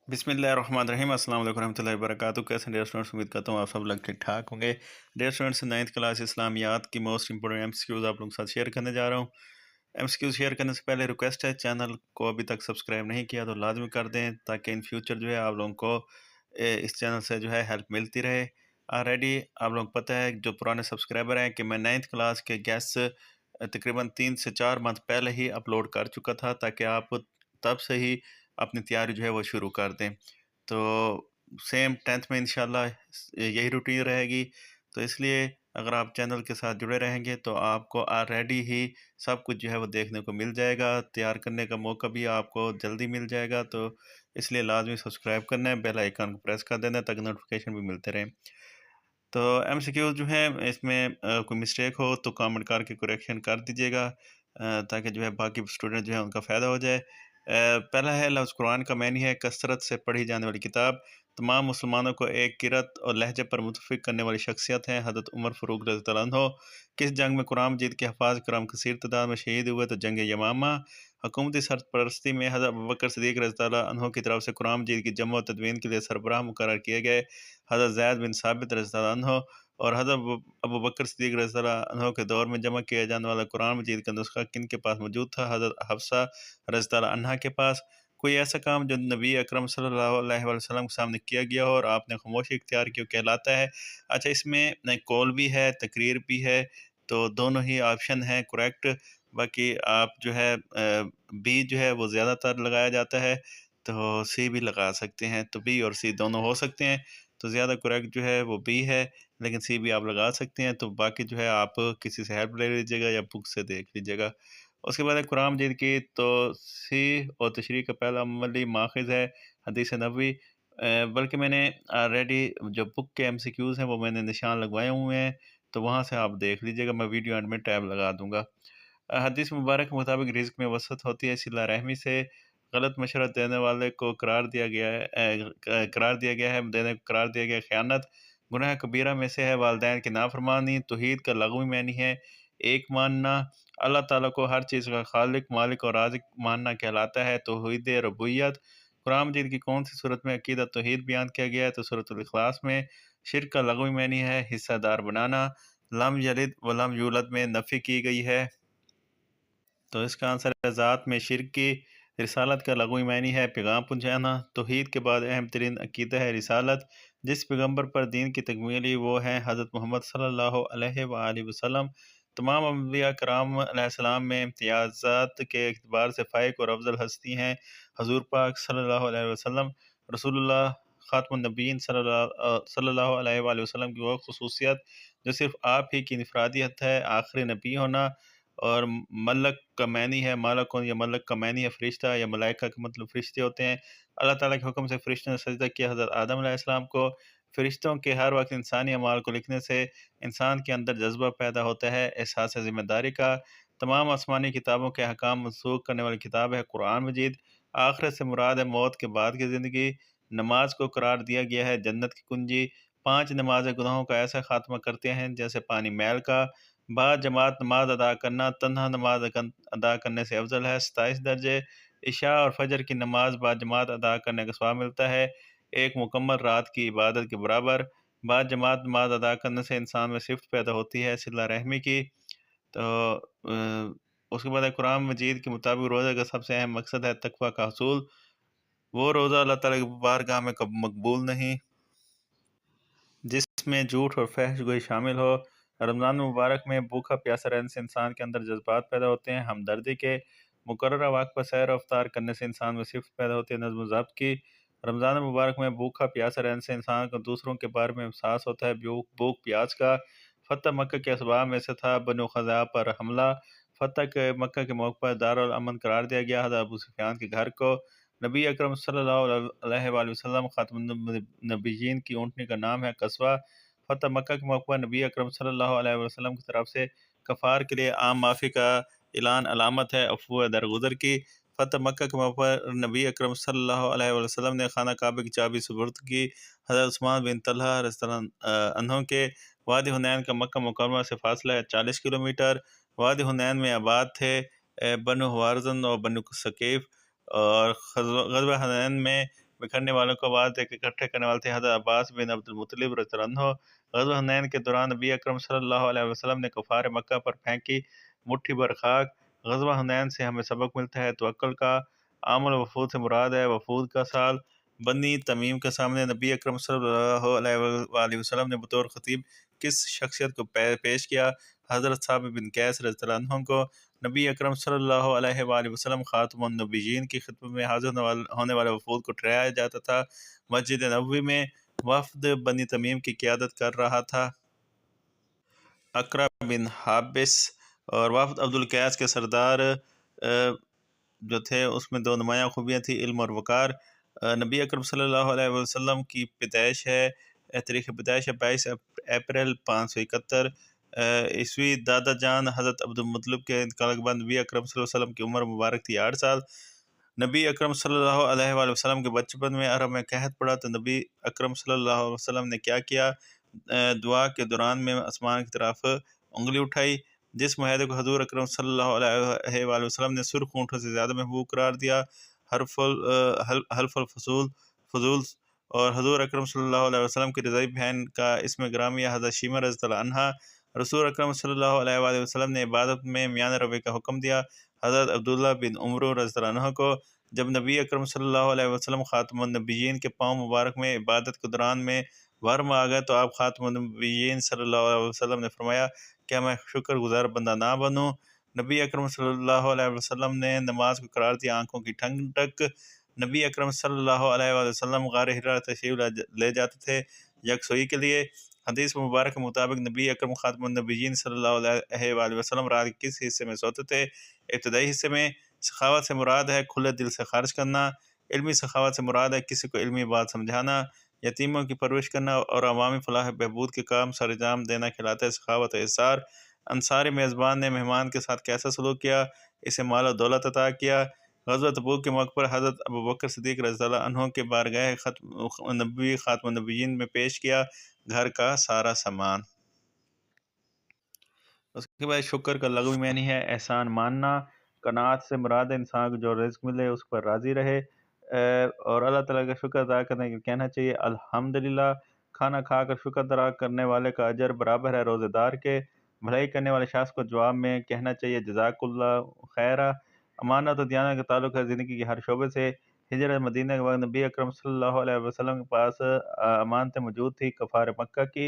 बिस्मिल्लाहिर्रहमानिर्रहीम अस्सलाम वालेकुम रहमतुल्लाहि वबरकातुहू। कैसे हैं डियर स्टूडेंट्स? उम्मीद करता हूँ आप सब लोग ठीक ठाक होंगे। डियर स्टूडेंट्स, 9th क्लास इस्लामियात की मोस्ट इंपॉर्टेंट एमसीक्यूज़ आप लोगों के साथ शेयर करने जा रहा हूँ। एमसीक्यूज़ शेयर करने से पहले रिक्वेस्ट है, चैनल को अभी तक सब्सक्राइब नहीं किया तो लाजमी कर दें, ताकि इन फ्यूचर जो है आप लोगों को इस चैनल से जो है हेल्प मिलती रहे। ऑलरेडी आप लोगों को पता है, जो पुराने सब्सक्राइबर हैं, कि मैं 9th क्लास के गेस्ट तकरीबन 3 से 4 मंथ पहले ही अपलोड कर चुका था, ताकि आप तब से ही अपनी तैयारी जो है वो शुरू कर दें। तो सेम 10th में इंशाल्लाह यही रूटीन रहेगी। तो इसलिए अगर आप चैनल के साथ जुड़े रहेंगे तो आपको ऑलरेडी ही सब कुछ जो है वो देखने को मिल जाएगा, तैयार करने का मौका भी आपको जल्दी मिल जाएगा। तो इसलिए लाजमी सब्सक्राइब करना है, बेल आइकन को प्रेस कर देना है, ताकि नोटिफिकेशन भी मिलते रहें। तो एमसीक्यू जो है इसमें कोई मिस्टेक हो तो कमेंट करके करेक्शन कर दीजिएगा, ताकि जो है बाकी स्टूडेंट जो है उनका फ़ायदा हो जाए। पहला है, लफ्ज़ कुरान का मानी है कसरत से पढ़ी जाने वाली किताब। तमाम मुसलमानों को एक किरत और लहजे पर मुतफ़िक करने वाली शख्सियत है हज़रत उमर फ़ारूक रज़ियल्लाहु अन्हु। किस जंग में कुरान मजीद के हफ़ाज़ कराम कसीर तादाद में शहीद हुए? तो जंग यमामा। हुकूमती सरपरस्ती में हज़रत अबू बकर सिद्दीक़ रज़ियल्लाहु अन्हु की तरफ से कुरान मजीद की जम्म व तदवीन के लिए सरबराह मुकर्रर किए गए हज़रत ज़ैद बिन साबित रज़ियल्लाहु अन्हु। और हज़रत अबू बकर सिद्दीक़ रज़ियल्लाहु अन्हु के दौर में जमा किया जाने वाला कुरान मजीद का नुस्खा किन के पास मौजूद था? हज़रत हफ्सा रज़ियल्लाहु अन्हा के पास। कोई ऐसा काम जो नबी अकरम सल्लल्लाहु अलैहि वसल्लम के सामने किया गया हो और आपने खामोशी इख्तियार की, कहलाता है? अच्छा, इसमें कौल भी है, तकरीर भी है, तो दोनों ही ऑप्शन हैं करेक्ट। बाकी आप जो है बी जो है वो ज़्यादातर लगाया जाता है, तो सी भी लगा सकते हैं। तो बी और सी दोनों हो सकते हैं, तो ज़्यादा करेक्ट जो है वो बी है, लेकिन सी भी आप लगा सकते हैं। तो बाकी जो है आप किसी से हेल्प ले लीजिएगा या बुक से देख लीजिएगा। उसके बाद है कुरान मजीद की, तो सी और तशरीह का पहला अमली माखज़ है हदीस नबवी। बल्कि मैंने ऑलरेडी जो बुक के एमसीक्यूज़ हैं वो मैंने निशान लगवाए हुए हैं, तो वहाँ से आप देख लीजिएगा। मैं वीडियो एंड में टैब लगा दूँगा। हदीस मुबारक के मुताबिक रिज़्क में वसअत होती है, सिला रहमी से। गलत मशवरा देने वाले को करार दिया गया है करार दिया गया है देने को करार दिया गया है ख़यानत। गुनाह कबीरा में से है वालिदैन की नाफरमानी। तौहीद का लग़वी मानी है एक मानना। अल्लाह ताला को हर चीज़ का खालिक, मालिक और राज़िक मानना कहलाता है तौहीद रुबूबियत। कुरान मजीद की कौन सी सूरत में अक़ीदा तौहीद बयान किया गया है? तो सूरतुल इख़लास में। शिर्क का लग़वी मानी है हिस्सेदार बनाना। लम यलिद व लम यूलद में नफ़ी की गई है, तो इसका आंसर है ज़ात में शिर्क की। रिसालत का लग़वी मानी है पैगाम पहुँचाना। तौहीद के बाद अहम तरीन अक़ीदा है रिसालत। जिस पैगम्बर पर दीन की तकमील हुई वो है हज़रत मोहम्मद सल्लल्लाहु अलैहि वसल्लम। तमाम अम्बिया कराम अलैहिस्सलाम में इम्तियाज़ात के एतबार से फ़ाइक और अफजल हस्ती हैं हज़ूर पाक सल्लल्लाहु अलैहि वसल्लम। रसूलुल्लाह ख़ातमुन नबीय्यीन सल्लल्लाहु अलैहि वसल्लम की वो ख़ुसूसियत जो सिर्फ़ आप ही की इनफ़रादियत है, आखिरी नबी होना। और मलक का मानी है मालकुन, या मलक का मानी है फ़रिश्ता या मलाइका का मतलब फ़रिश्ते होते हैं। अल्लाह ताला के हुक्म से फ़रिश्तों ने सजदा किया हज़रत आदम अलैहिस्सलाम को। फ़रिश्तों के हर वक्त इंसानी अमाल को लिखने से इंसान के अंदर जज्बा पैदा होता है, एहसास ज़िम्मेदारी का। तमाम आसमानी किताबों के अहकाम मनसूख करने वाली किताब है कुरान मजीद। आखिरत से मुराद है मौत के बाद की ज़िंदगी। नमाज को करार दिया गया है जन्नत की कुंजी। 5 नमाज़ें गुनाहों का ऐसा खात्मा करते हैं जैसे पानी मैल का। बाद जमात नमाज अदा करना तन्हा नमाज अदा करने से अफजल है, 27 दर्जे। इशा और फजर की नमाज बाद जमात अदा करने का सवाब मिलता है, एक मुकम्मल रात की इबादत के बराबर। बाद जमात नमाज अदा करने से इंसान में सिफ़त पैदा होती है सिला रहमी की। तो उसके बाद है कुरान मजीद के मुताबिक रोज़े का सबसे अहम मकसद है तकवा का हसूल। वो रोज़ा अल्लाह ताला की बारगाह में कब मकबूल नहीं जिसमें झूठ और फहश गोई शामिल हो। रमज़ान मुबारक में भूखा प्यासा रहने से इंसान के अंदर जज्बात पैदा होते हैं हमदर्दी के। मुकर्ररा वक्त पर सैर अफ्तार करने से इंसान में सिफ़त पैदा होती है नज़्म ज़ब्त की। रमज़ान मुबारक में भूखा प्यासा रहने से इंसान को दूसरों के बारे में एहसास होता है भूख प्यास का। फ़तह मक्का के असबाब में से था बनु ख़ज़ा पर हमला। फ़तह के मक्का के मौके पर दारुल अमन करार दिया गया हज़रत अबू सुफ़ियान के घर को। नबी अकरम सल्लल्लाहु अलैहि वसल्लम ख़ातमुन नबिय्यीन की ऊँटनी का नाम है कस्वा। फ़तह मक्का के मौके पर नबी अकरम सल्लल्लाहु अलैहि वसल्लम की तरफ से कफ़ार के लिए आम माफ़ी का ऐलान अलामत है अफ़ू दरगुज़र की। फ़तह मक्का के मौके पर नबी अकरम सल्लल्लाहु अलैहि वसल्लम ने खाना काबा की चाबी सुपुर्द की हज़रत उस्मान बिन तलहा रज़ियल्लाहु अन्हु के। वादी हुनैन का मक्का मुकर्रमा से फासला है 40 किलोमीटर। वादी हुनैन में आबाद थे बनु हवाज़िन और बनु सक़ीफ़। और ग़ज़वा हुनैन में बिखरने वालों को आवाज़ देकर इकट्ठे करने वाले थे हज़रत अब्बास बिन अब्दुल मुत्तलिब रज़ियल्लाहु अन्हु। ग़ज़वा हुनैन के दौरान नबी अकरम सल्लल्लाहु अलैहि वसल्लम ने कुफ़ार मक्का पर फेंकी मुट्ठी भर खाक। ग़ज़वा हुनैन से हमें सबक मिलता है तवक्कुल का। आमुल वफ़ूद से मुराद है वफ़ूद का साल। बनी तमीम के सामने नबी अकरम सल्लल्लाहु अलैहि वसल्लम ने बतौर ख़तीब किस शख्सियत को पेश किया? हज़रत साबित बिन कैस रज़ियल्लाहु अन्हु को। नबी अकरम सल्लल्लाहु अलैहि वसल्लम खातमुन नबिय्यीन की खिदमत में हाज़िर होने वाले वफ़ूद को ठहराया जाता था। मस्जिद नबवी में वफ़द बनी तमीम की क़ियादत कर रहा था अकरा बिन हाबिस, और वफ़द अब्दुल कैस के सरदार जो थे उसमें दो नुमायाँ खूबियाँ थी, इल्म और वक़ार। नबी अकरम सल्लल्लाहु अलैहि वसल्लम की पैदाइश है, तारीख़ पैदाइश है 22 अप्रैल 571 ईस्वी। दादा जान हज़रत अब्दुल मुत्तलिब के इंतकाल के बाद नबी अकरम सल्लल्लाहु अलैहि वसल्लम की उम्र मुबारक थी 8 साल। नबी अकरम सल्लल्लाहु अलैहि वसल्लम के बचपन में अरब में कहत पड़ा तो नबी अकरम सल्लल्लाहु अलैहि वसल्लम ने क्या किया? दुआ के दौरान में आसमान की तरफ उंगली उठाई, जिस मुआहदे को हजूर अकरम सल्लल्लाहु अलैहि वसल्लम ने सुर्ख ऊँटों से ज़्यादा महबूब करार दिया, हल्फुल फजूल। और हजूर अकरम सल्लल्लाहु अलैहि वसल्लम की रज़ाई बहन का इसमें ग्रामिया हज़रत शीमा रज़ियल्लाहु अन्हा। रसूल अकरम सल्लल्लाहु अलैहि वसल्लम ने इबादत में मियान रवि का हुक्म दिया हज़रत अब्दुल्ला बिन उमर रज़ियल्लाहु अन्हु को। जब नबी अकरम सल्लल्लाहु अलैहि वसल्लम खातमुन नबिय्यीन के पाँव मुबारक में इबादत के दौरान में वर्म आ गए तो आप खातमुन नबिय्यीन सल्लल्लाहु अलैहि वसल्लम ने फरमाया, क्या मैं शुक्रगुजार बंदा ना बनूं? नबी अकरम सल्लल्लाहु अलैहि वसल्लम ने नमाज को करार दिया आंखों की ठंडक। नबी अकरम सल्लल्लाहु अलैहि वसल्लम गार हिरा तशरीफ ले जाते थे यकसोई के लिए। हदीस मुबारक के मुताबिक नबी अकरम खातमुन नबिय्यीन सल्लल्लाहु अलैहि वसल्लम रात के किस हिस्से में सोते थे? इब्तदाई हिस्से में। सखावत से मुराद है खुले दिल से खर्च करना। इल्मी सखावत से मुराद है किसी को इल्मी बात समझाना, यतीमों की परवरिश करना और अवामी फलाह बहबूद के काम सरंजाम देना कहलाता है सखावत इसार। अंसारी मेज़बान ने मेहमान के साथ कैसा सलूक किया? इसे माल और दौलत अता किया। ग़ज़वत तबूक के मौके पर हज़रत अबू बकर सिद्दीक़ रज़ियल्लाहु अन्हु के बारगाह नबी खातमुन नबिय्यीन में पेश किया घर का सारा सामान। उसके बाद शुक्र का लग़वी मानी है एहसान मानना। कनात से मुराद है इंसान को जो रिज़्क मिले उस पर राज़ी रहे और अल्लाह ताला का शुक्र अदा करने के कहना चाहिए अल्हम्दुलिल्लाह। खाना खाकर शुक्र अदा करने वाले का अजर बराबर है रोज़ेदार के। भलाई करने वाले शख्स को जवाब में कहना चाहिए जज़ाकुल्लाह खैरा। अमानत और दयानत का ताल्लुक है ज़िंदगी के हर शोबे से। हिजरत मदीना के वक्त नबी अकरम सल्लल्लाहु अलैहि वसल्लम के पास अमानतें मौजूद थी कफ़ार मक्का की।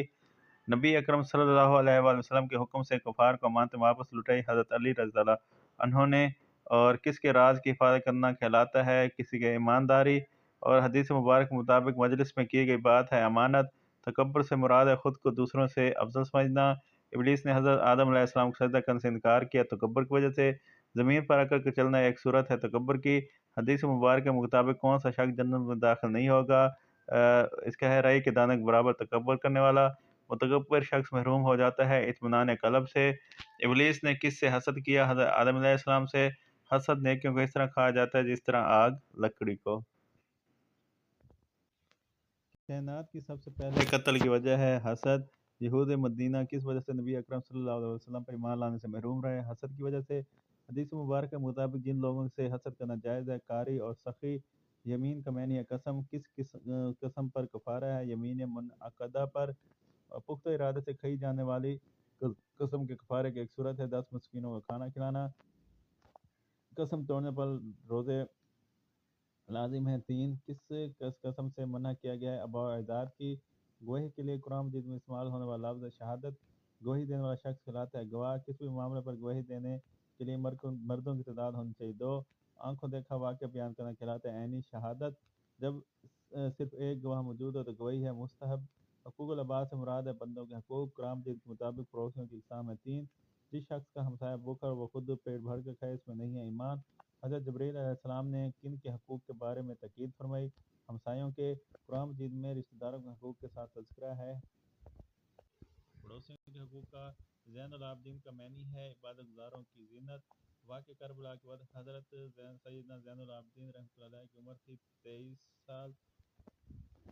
नबी अकरम सल्लल्लाहु अलैहि वसल्लम के हुक्म से कुफार को अमानतें वापस लुटाई हज़रत अली रज़ियल्लाहु अन्हु ने। और किसके राज की हिफाजत करना कहलाता है किसी की ईमानदारी। और हदीस मुबारक के मुताबिक मजलिस में की गई बात है अमानत। तकब्बुर से मुराद है खुद को दूसरों से अफजल समझना। इब्लीस ने हज़रत आदम अलैहिस्सलाम को सजदा करने से इनकार किया तकब्बुर की वजह से। ज़मीन पर आकर के चलना एक सूरत है तकब्बुर की। हदीस मुबारक के मुताबिक कौन सा शख्स जन्नत में दाखिल नहीं होगा? इसका है राई के दाने के बराबर तकब्बुर करने वाला। मुतकब्बिर शख्स महरूम हो जाता है इत्मीनान क़ल्ब से। इब्लीस ने किससे हसद किया? हज़रत आदम अलैहिस्सलाम से। हसद नेकियों को इस तरह खाया जाता है जिस तरह आग लकड़ी को। कायनात की सबसे पहले कत्ल की वजह है हसद। यहूद मदीना किस वजह से नबी अकरम सल्लल्लाहु अलैहि वसल्लम पर ईमान लाने से महरूम रहे? हसद की वजह से। हदीस मुबारक के मुताबिक जिन लोगों से हसद करना जायज़ है कारी और सखी। यमीन का मैनी है कसम। किस कसम पर कफारा है? यमीन मुनअक़दा पर। पुख्ता इरादे से खाई जाने वाली कसम के कफारे की एक सूरत है 10 मस्कीनों को खाना खिलाना। कसम तोड़ने पर रोज़े लाजिम है 3। किस कसम से मना किया गया है? अबा अजदाद की। गवाही के लिए कुरान मजीद में इस्तेमाल होने वाला लफ्ज़ है शहादत। गवाही देने वाला शख्स कहलाता है गवाह। किसी भी मामले पर गवाही देने के लिए मर्दों की तादाद होनी चाहिए 2। आंखों देखा वाक़या बयान करना कहलाता है ऐनी शहादत। जब सिर्फ एक गवाह मौजूद हो तो गवाही है मुस्तहब। हकूक़ुल अबाद से मुराद है बंदों के हकूक़। कुरान मजीद के मुताबिक पड़ोसियों की इक़साम है 3। जिस शख्स का हमसाया भूखा और वो खुद पेट भर के खाए इसमें नहीं है ईमान। हज़रत जबरील अलैहिस्सलाम ने किन के हकूक़ के बारे में ताकीद फरमाई? हमसायों के। कुरान मजीद में रिश्तेदारों के हकूक़ के साथ तज़किरा है पड़ोसियों के हकूक़ का। ज़ैनुल आबिदीन का मैनी है इबादत गुज़ारों की ज़ीनत। वाक़या करबला के बाद हज़रत सैयदना ज़ैनुल आबिदीन रहमतुल्लाह अलैह की उम्र थी 23 साल।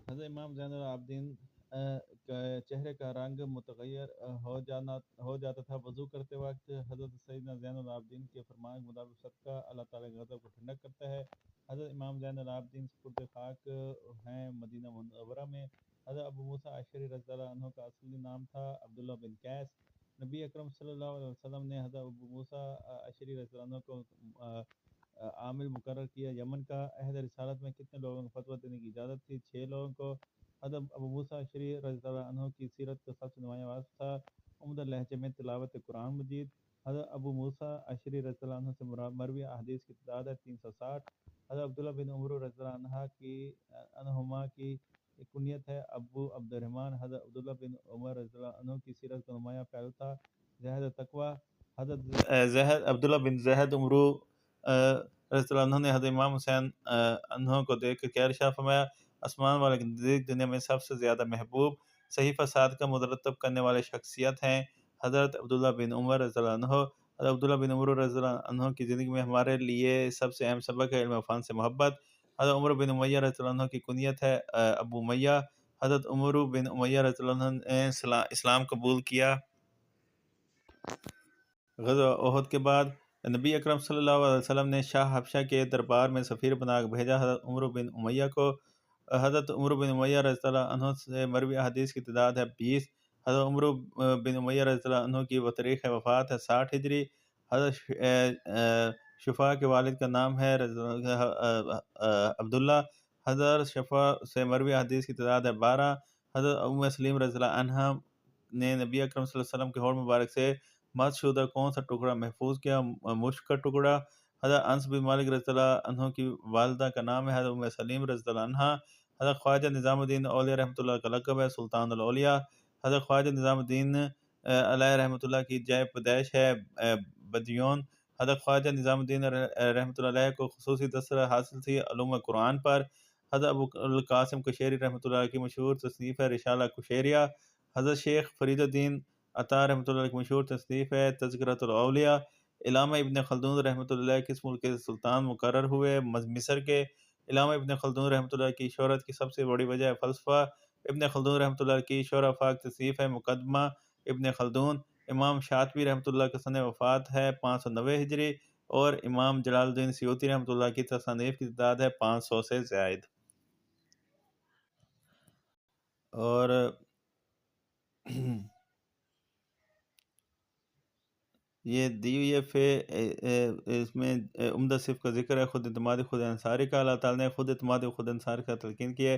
हज़रत इमाम ज़ैनुल आबिदीन का चेहरे का रंग मुतग़य्यर हो जाता था वज़ू करते वक्त। हज़रत सैयदना ज़ैनुल आबिदीन के फरमान के मुताबिक सदका अल्लाह ताला के ग़ज़ब को ठंडक करता है। حضرت امام زین العابدین سپرد خاک ہیں مدینہ منورہ میں۔ حضرت ابو موسیٰ اشعری رضی اللہ عنہ کا اصلی نام تھا عبداللہ بن قیس۔ نبی اکرم صلی اللہ علیہ وسلم نے حضرت ابو موسیٰ اشعری رضی اللہ عنہ کو عامل مقرر کیا۔ یمن کا عہد رسالت میں کتنے لوگوں کو فتویٰ دینے کی اجازت تھی؟ 6 لوگوں کو۔ حضرت ابو موسیٰ اشعری رضی اللہ عنہ کی سیرت کا سب سے نمایاں وصف تھا عمدہ لہجے میں تلاوت قرآن مجید۔ حضرت ابو موسیٰ اشعری رضی اللہ عنہ سے مروی احادیث کی تعداد ہے 360۔ حضرت عبداللہ بن عمر رضی اللہ عنہما کی کنیت ہے ابو عبد الرحمن۔ حضرت عبداللہ بن عمر رضی اللہ عنہ کی سیرت کا نمایاں پہلو تھا زہد تقوی۔ حضرت عبداللہ بن زہد عمرو رضی اللہ عنہ نے حضرت امام حسین عنہ کو دیکھ کر کیا ارشاد فرمایا؟ آسمان والے کے نزدیک دنیا میں سب سے زیادہ محبوب صحیفہ صادقہ مرتب کرنے والے شخصیت ہیں حضرت عبداللہ بن عمر رضی اللہ عنہ۔ حضرت عبداللہ بن عمر رضی اللہ عنہ کی زندگی میں ہمارے لیے سب سے اہم سبق ہے علم و فن سے محبت۔ حضرت عمر بن امیہ رضی اللہ عنہ کی کنیت ہے ابو امیہ۔ حضرت عمر بن امیہ رضی اللہ عنہ نے اسلام قبول کیا۔ غزوہ احد کے بعد نبی اکرم صلی اللہ علیہ وسلم نے شاہ حبشہ کے دربار میں سفیر بنا کر بھیجا حضرت عمر بن امیہ کو۔ حضرت عمر بن امیہ رضی اللہ عنہ سے مروی حدیث کی تعداد ہے 20۔ حضرت عمر بن امیہ رضی اللہ عنہ کی تاریخ وفات ہے 60 ہجری۔ حضرت شفا کے والد کا نام ہے عبداللہ۔ حضرت شفا سے مروی حدیث کی تعداد ہے 12۔ حضرت ام سلیم رضی اللہ عنہ نے نبی اکرم صلی اللہ علیہ وسلم کے ہونٹ مبارک سے مس شدہ کون سا ٹکڑا محفوظ کیا؟ مشک کا ٹکڑا۔ حضرت انس بن مالک رضی اللہ عنہ کی والدہ کا نام ہے حضرت ام سلیم رضی اللہ عنہ۔ حضرت خواجہ نظام الدین اولیاء رحمۃ اللہ کا لقب ہے سلطان الاولیاء۔ حضرت خواجہ نظام الدین علیہ رحمۃ اللہ کی جائے پیدائش ہے بدیون۔ حضرت خواجہ نظام الدین رحمۃ اللہ علیہ کو خصوصی دسترہ حاصل تھی علوم قرآن پر۔ حضرت ابو القاسم قشیری رحمۃ اللہ کی مشہور تصنیف ہے رسالہ قشیریہ۔ حضرت شیخ فرید الدین عطا رحمۃ اللہ کی مشہور تصنیف ہے تذکرۃ الاولیاء۔ علامہ ابن خلدون رحمۃ اللہ کس ملک کے سلطان مقرر ہوئے؟ مصر کے۔ علامہ ابن خلدون رحمۃ اللہ کی شہرت کی سب سے بڑی وجہ ہے فلسفہ۔ ابن خلدون رحمۃ اللہ کی شعرا فاق تصنیف ہے مقدمہ ابن خلدون۔ امام شاطبی رحمۃ اللہ کا سن وفات ہے 590 ہجری اور امام جلال الدین سیوطی رحمۃ اللہ کی تصانیف کی تعداد ہے 500 سے زائد۔ اور یہ دی ہوئی ہے اس میں عمدہ صف کا ذکر ہے خود اعتمادی خود انصاری کا۔ اللہ تعالیٰ نے خود اعتمادی خود انصاری کا تلقین کیا ہے۔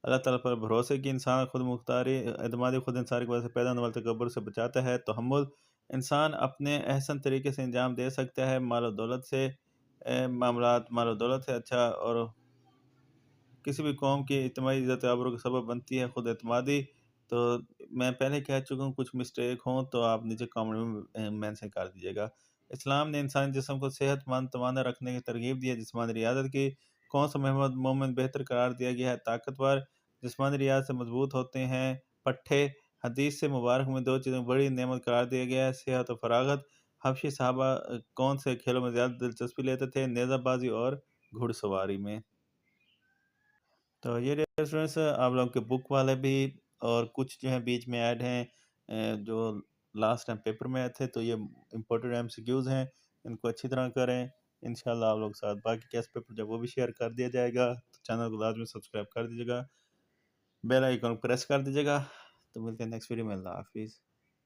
اللہ تعالیٰ پر بھروسے کی انسان خود مختاری اعتمادی خود انصاری کی وجہ سے پیدا ہونے والے تکبر سے بچاتا ہے۔ تحمل انسان اپنے احسن طریقے سے انجام دے سکتا ہے مال و دولت سے معاملات مال و دولت سے اچھا اور کسی بھی قوم کی اجتماعی عزت آبرو کا سبب بنتی ہے خود اعتمادی۔ تو میں پہلے کہہ چکا ہوں کچھ مسٹیک ہوں تو آپ نیچے کامنٹ میں مینشن کر دیجیے گا۔ اسلام نے انسانی جسم کو صحت مند توانا رکھنے کی ترغیب دی ہے جسمانی ریاضت کی۔ کون سا محمد مومن بہتر قرار دیا گیا ہے؟ طاقتور۔ جسمانی ریاضت سے مضبوط ہوتے ہیں پٹھے۔ حدیث سے مبارک میں 2 چیزیں بڑی نعمت قرار دیا گیا ہے صحت و فراغت۔ حبشی صحابہ کون سے کھیلوں میں زیادہ دلچسپی لیتے تھے؟ نیزہ بازی اور گھڑ سواری میں۔ تو یہ ریفرنس آپ لوگوں کے بک والے بھی اور کچھ جو ہیں بیچ میں ایڈ ہیں جو لاسٹ ٹائم پیپر میں آئے تھے، تو یہ امپورٹنٹ ایم سی کیوز ہیں، ان کو اچھی طرح کریں انشاءاللہ آپ لوگ ساتھ باقی ٹیسٹ پیپر جب وہ بھی شیئر کر دیا جائے گا تو چینل کو لازمی سبسکرائب کر دیجیے گا، بیل آئیکن پریس کر دیجیے گا۔ تو ملتے ہیں نیکسٹ ویڈیو میں، اللہ حافظ۔